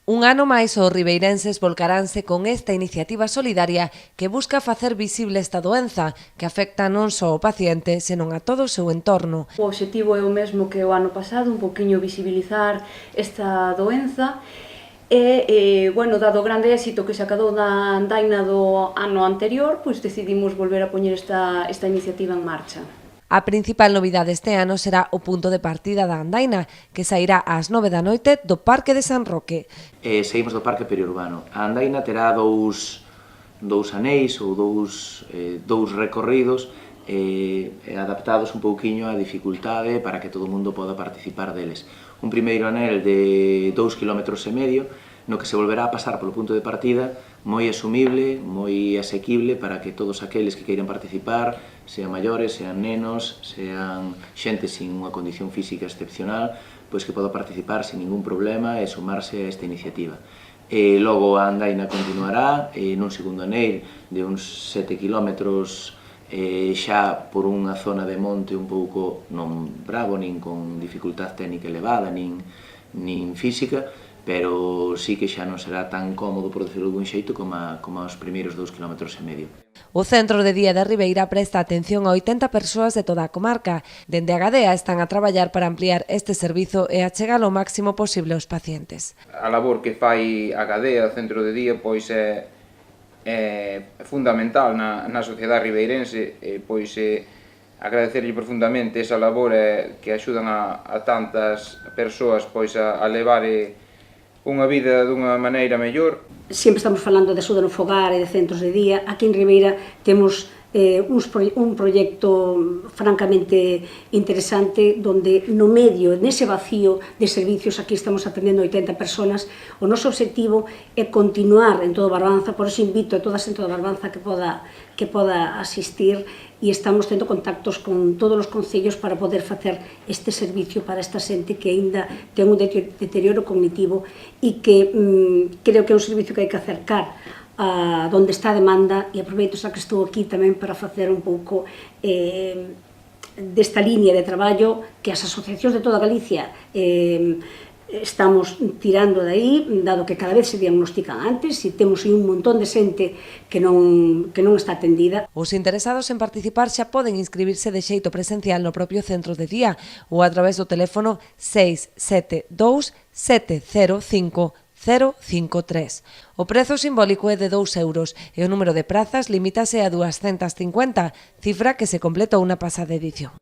Un ano máis os ribeirenses volcaránse con esta iniciativa solidaria que busca facer visible esta doenza que afecta non só ao paciente, senón a todo o seu entorno. O obxectivo é o mesmo que o ano pasado, un poquinho visibilizar esta doenza e, bueno, dado o grande éxito que se acadou na andaina do ano anterior, pois decidimos volver a poñer esta iniciativa en marcha. A principal novidade este ano será o punto de partida da andaina, que sairá ás 9 da noite do Parque de San Roque. Saímos do Parque Periurbano. A andaina terá dous anéis ou dous recorridos adaptados un pouquiño á dificultade para que todo o mundo poda participar deles. Un primeiro anel de 2,5 km, no que se volverá a pasar polo punto de partida moi asumible, moi asequible para que todos aqueles que queiran participar, sean maiores, sean nenos, sean xente sin unha condición física excepcional, pois que poda participar sin ningún problema e sumarse a esta iniciativa. E logo a andaina continuará nun segundo anel de uns 7 km xa por unha zona de monte un pouco non bravo, nin con dificultad técnica elevada, nin física, pero sí que xa non será tan cómodo, por decirlo de un xeito, como os primeiros 2,5 km. O Centro de Día da Ribeira presta atención a 80 persoas de toda a comarca. Dende a Gadea están a traballar para ampliar este servizo e achegalo o máximo posible aos pacientes. A labor que fai a Gadea, o Centro de Día, pois é fundamental na sociedade ribeirense, pois agradecerlle profundamente esa labor que axudan a tantas persoas pois a levar unha vida dunha maneira mellor. Sempre estamos falando de axuda no fogar e de centros de día. Aquí en Ribeira temos un proxecto francamente interesante donde no medio, nese vacío de servicios, aquí estamos atendendo 80 personas. O noso obxectivo é continuar en todo Barbanza, por iso invito a toda a xente de Barbanza que poda asistir, e estamos tendo contactos con todos os concellos para poder facer este servicio para esta xente que aínda ten un deterioro cognitivo e que creo que é un servicio que hai que acercar a onde está a demanda, e aproveito xa que estou aquí tamén para facer un pouco desta línea de traballo que as asociacións de toda Galicia estamos tirando de aí, dado que cada vez se diagnostican antes e temos un montón de xente que non está atendida. Os interesados en participar xa poden inscribirse de xeito presencial no propio centro de día ou a través do teléfono 672 705 053. O prezo simbólico é de 2 euros e o número de prazas limítase a 250, cifra que se completou na pasada edición.